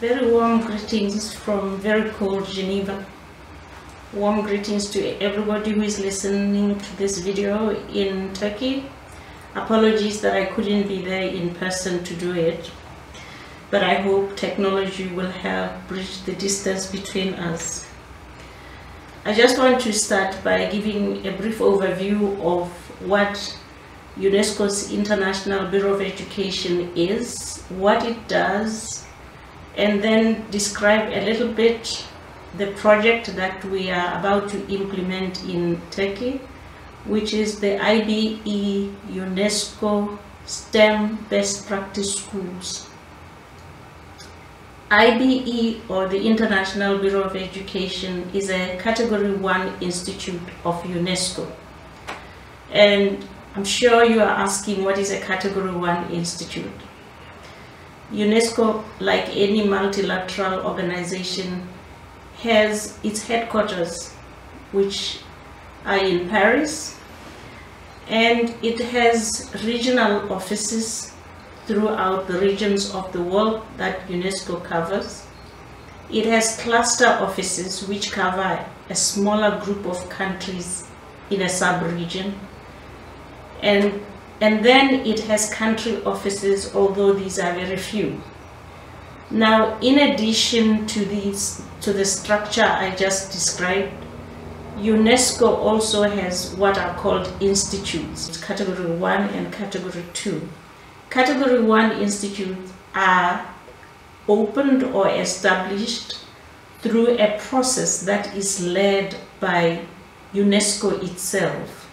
Very warm greetings from very cold Geneva. Warm greetings to everybody who is listening to this video in Turkey. Apologies that I couldn't be there in person to do it, but I hope technology will help bridge the distance between us. I just want to start by giving a brief overview of what UNESCO's International Bureau of Education is, what it does, and then describe a little bit the project that we are about to implement in Turkey, which is the IBE UNESCO STEM Best Practice Schools. IBE, or the International Bureau of Education, is a Category 1 institute of UNESCO. And I'm sure you are asking, what is a Category 1 institute? UNESCO, like any multilateral organization, has its headquarters, which are in Paris, and it has regional offices throughout the regions of the world that UNESCO covers. It has cluster offices which cover a smaller group of countries in a sub-region, and then it has country offices, although these are very few. Now, in addition to the structure I just described, UNESCO also has what are called institutes, Category 1 and Category 2. Category 1 institutes are opened or established through a process that is led by UNESCO itself.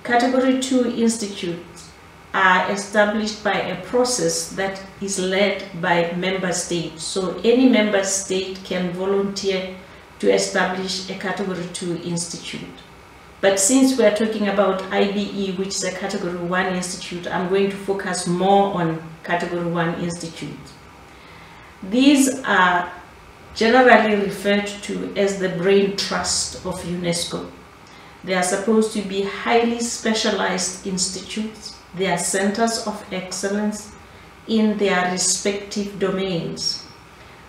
Category 2 institutes are established by a process that is led by member states. So any member state can volunteer to establish a Category 2 institute. But since we are talking about IBE, which is a Category 1 institute, I'm going to focus more on Category 1 institutes. These are generally referred to as the brain trust of UNESCO. They are supposed to be highly specialized institutes. They are centers of excellence in their respective domains.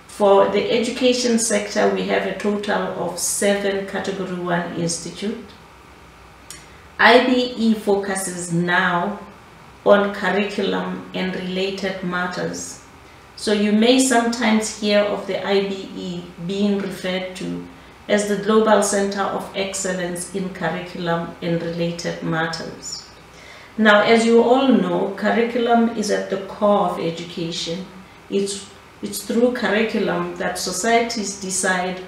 For the education sector, we have a total of 7 Category 1 institutes. IBE focuses now on curriculum and related matters. So you may sometimes hear of the IBE being referred to as the Global Center of Excellence in Curriculum and Related Matters. Now, as you all know, curriculum is at the core of education. It's through curriculum that societies decide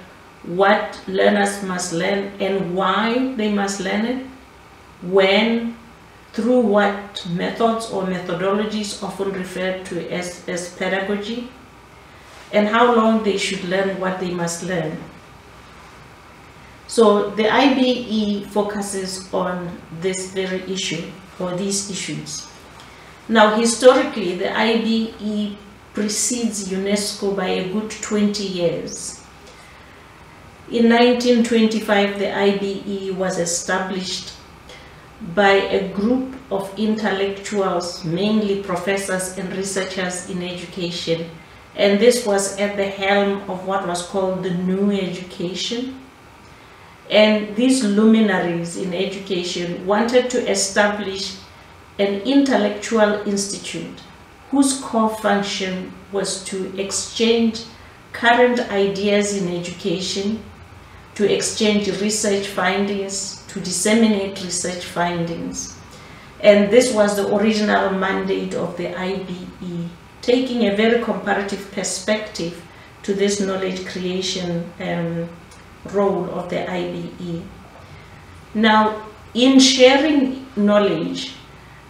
what learners must learn and why they must learn it, when, through what methods or methodologies, often referred to as pedagogy, and how long they should learn what they must learn. So the IBE focuses on this very issue, or these issues. Now, historically, the IBE precedes UNESCO by a good 20 years. In 1925, the IBE was established by a group of intellectuals, mainly professors and researchers in education, and this was at the helm of what was called the New Education. And these luminaries in education wanted to establish an intellectual institute whose core function was to exchange current ideas in education, to exchange research findings, to disseminate research findings. And this was the original mandate of the IBE, taking a very comparative perspective to this knowledge creation role of the IBE. Now, in sharing knowledge,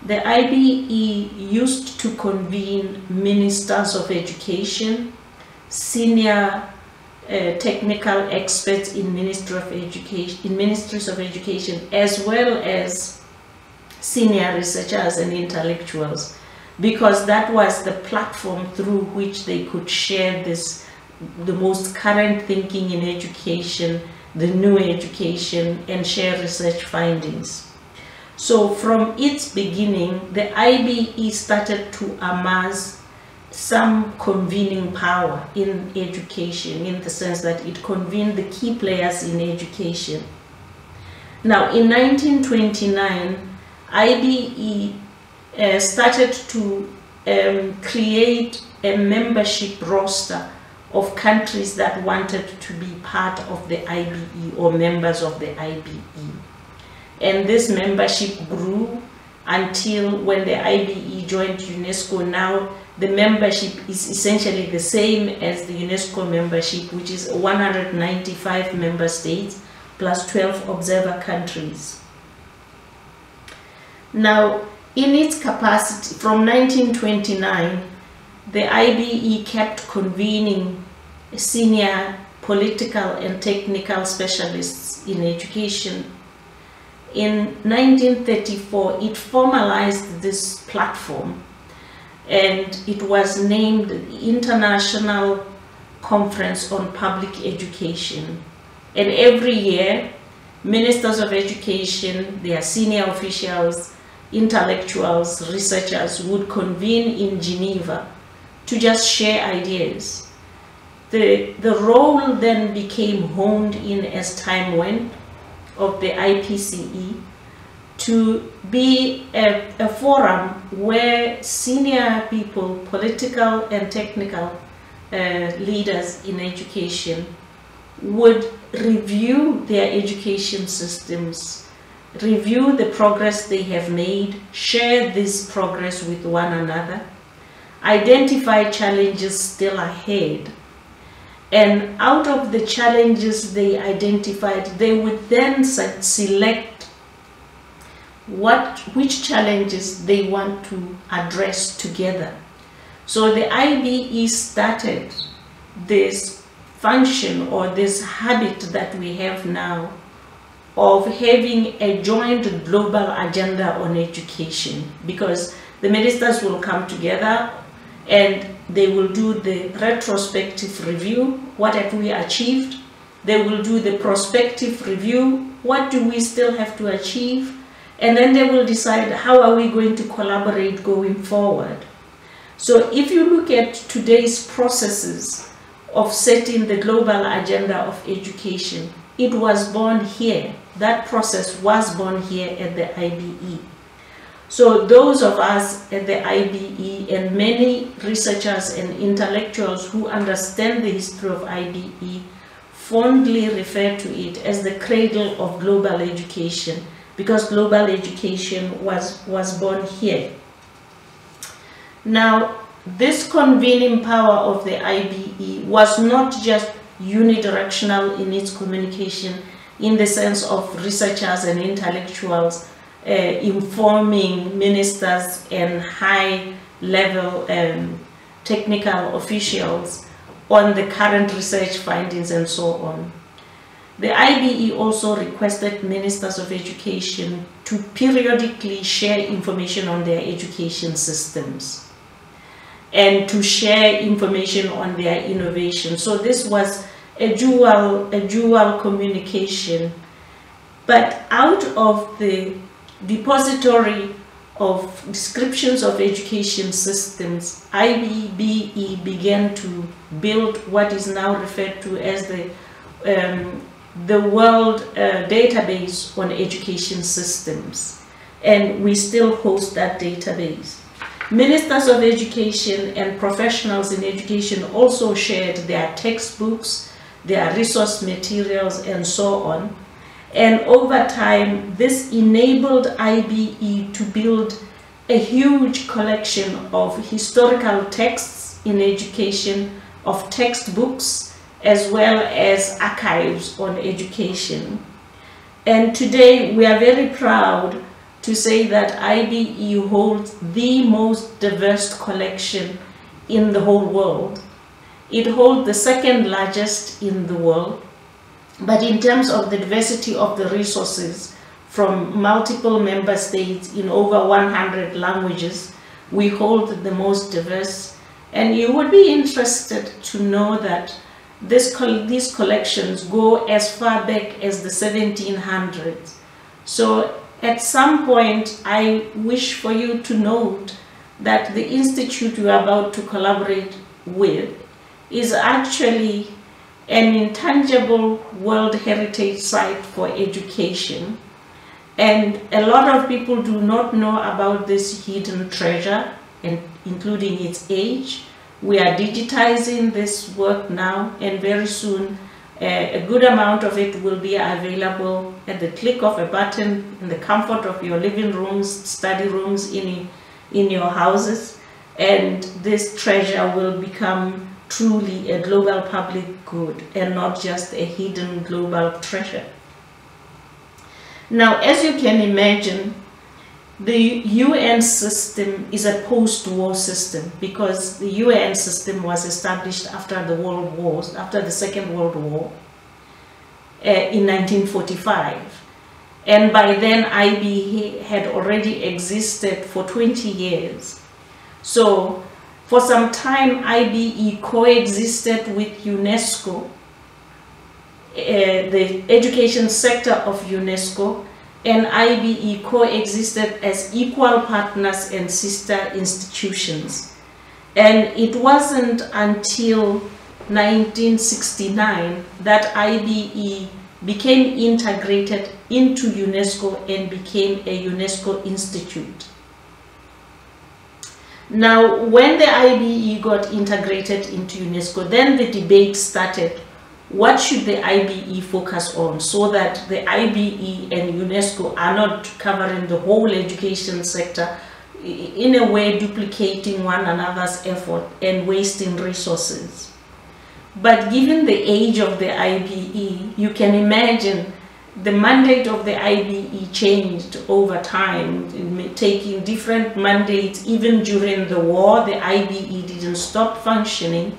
the IBE used to convene ministers of education, senior technical experts in ministries of education, as well as senior researchers and intellectuals, because that was the platform through which they could share the most current thinking in education, the new education, and share research findings. So from its beginning, the IBE started to amass some convening power in education, in the sense that it convened the key players in education. Now, in 1929, IBE started to create a membership roster of countries that wanted to be part of the IBE or members of the IBE. And this membership grew until when the IBE joined UNESCO. Now the membership is essentially the same as the UNESCO membership, which is 195 member states plus 12 observer countries. Now, in its capacity, from 1929, the IBE kept convening senior political and technical specialists in education. In 1934, it formalized this platform, and it was named the International Conference on Public Education. And every year, ministers of education, their senior officials, intellectuals, researchers would convene in Geneva to just share ideas. The role then became honed in as time went of the IPCE to be a forum where senior people, political and technical leaders in education would review their education systems, review the progress they have made, share this progress with one another, identify challenges still ahead, and out of the challenges they identified, they would then select which challenges they want to address together. So the IBE started this function or this habit that we have now of having a joint global agenda on education, because the ministers will come together and they will do the retrospective review, what have we achieved? They will do the prospective review, what do we still have to achieve? And then they will decide how are we going to collaborate going forward. So if you look at today's processes of setting the global agenda of education, it was born here. That process was born here at the IBE. So those of us at the IBE and many researchers and intellectuals who understand the history of IBE fondly refer to it as the cradle of global education, because global education was born here. Now, this convening power of the IBE was not just unidirectional in its communication in the sense of researchers and intellectuals informing ministers and high-level technical officials on the current research findings and so on. The IBE also requested ministers of education to periodically share information on their education systems and to share information on their innovation. So this was a dual communication. But out of the depository of descriptions of education systems, IBE began to build what is now referred to as the world database on education systems, and we still host that database. Ministers of education and professionals in education also shared their textbooks, their resource materials, and so on. And over time, this enabled IBE to build a huge collection of historical texts in education, of textbooks, as well as archives on education. And today, we are very proud to say that IBE holds the most diverse collection in the whole world. It holds the second largest in the world. But in terms of the diversity of the resources from multiple member states in over 100 languages, we hold the most diverse. And you would be interested to know that these collections go as far back as the 1700s. So at some point, I wish for you to note that the institute we are about to collaborate with is actually an intangible World Heritage Site for education. And a lot of people do not know about this hidden treasure, and including its age. We are digitizing this work now, and very soon a good amount of it will be available at the click of a button in the comfort of your living rooms, study rooms, in your houses. And this treasure will become truly a global public good and not just a hidden global treasure. Now, as you can imagine, the UN system is a post-war system, because the UN system was established after the World Wars, after the Second World War, in 1945. And by then, IB had already existed for 20 years. So, for some time, IBE coexisted with UNESCO, the education sector of UNESCO, and IBE coexisted as equal partners and sister institutions. And it wasn't until 1969 that IBE became integrated into UNESCO and became a UNESCO institute. Now, when the IBE got integrated into UNESCO, then the debate started. What should the IBE focus on, so that the IBE and UNESCO are not covering the whole education sector, in a way duplicating one another's effort and wasting resources? But given the age of the IBE, you can imagine the mandate of the IBE changed over time, taking different mandates. Even during the war, the IBE didn't stop functioning,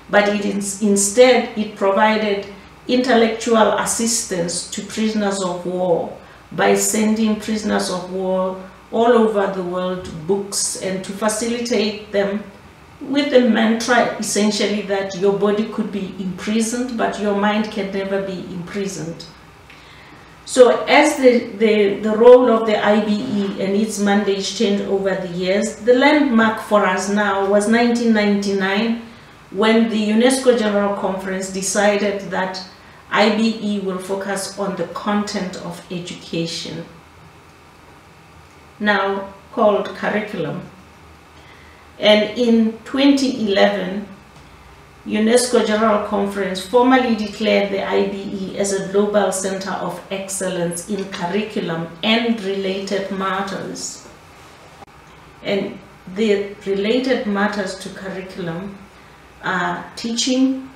but instead it provided intellectual assistance to prisoners of war by sending prisoners of war all over the world books, and to facilitate them with the mantra essentially that your body could be imprisoned, but your mind can never be imprisoned. So as the role of the IBE and its mandates changed over the years, the landmark for us now was 1999, when the UNESCO General Conference decided that IBE will focus on the content of education, now called curriculum. And in 2011, UNESCO General Conference formally declared the IBE as a global center of excellence in curriculum and related matters. And the related matters to curriculum are teaching,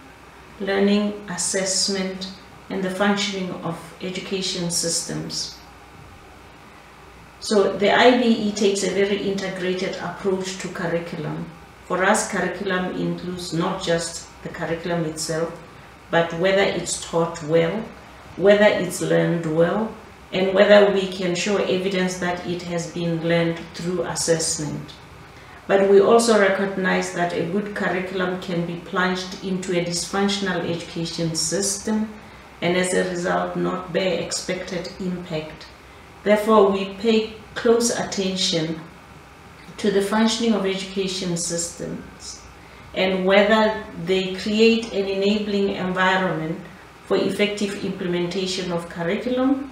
learning, assessment, and the functioning of education systems. So the IBE takes a very integrated approach to curriculum. For us, curriculum includes not just the curriculum itself, but whether it's taught well, whether it's learned well, and whether we can show evidence that it has been learned through assessment. But we also recognize that a good curriculum can be plunged into a dysfunctional education system, and as a result not bear expected impact. Therefore, we pay close attention to the functioning of education systems and whether they create an enabling environment for effective implementation of curriculum,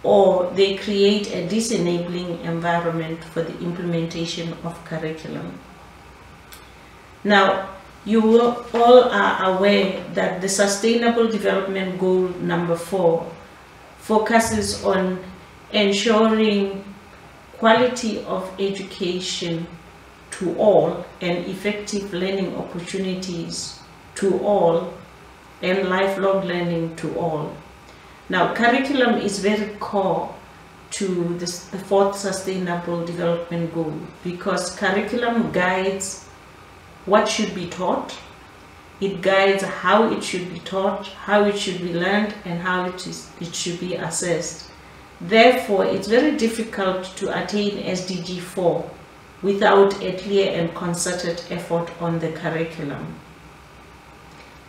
or they create a disenabling environment for the implementation of curriculum. Now, you all are aware that the Sustainable Development Goal number 4 focuses on ensuring quality of education to all and effective learning opportunities to all and lifelong learning to all. Now, curriculum is very core to the 4th Sustainable Development Goal, because curriculum guides what should be taught, it guides how it should be taught, how it should be learned, and how it should be assessed. Therefore, it's very difficult to attain SDG 4 without a clear and concerted effort on the curriculum.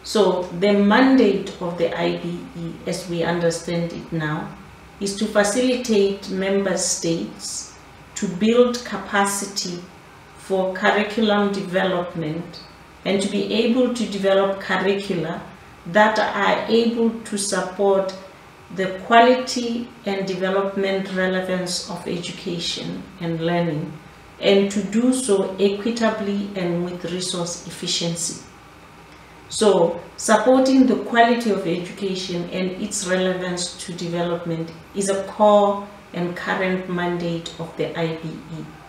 So the mandate of the IBE, as we understand it now, is to facilitate member states to build capacity for curriculum development and to be able to develop curricula that are able to support the quality and development relevance of education and learning, and to do so equitably and with resource efficiency. So, supporting the quality of education and its relevance to development is a core and current mandate of the IBE.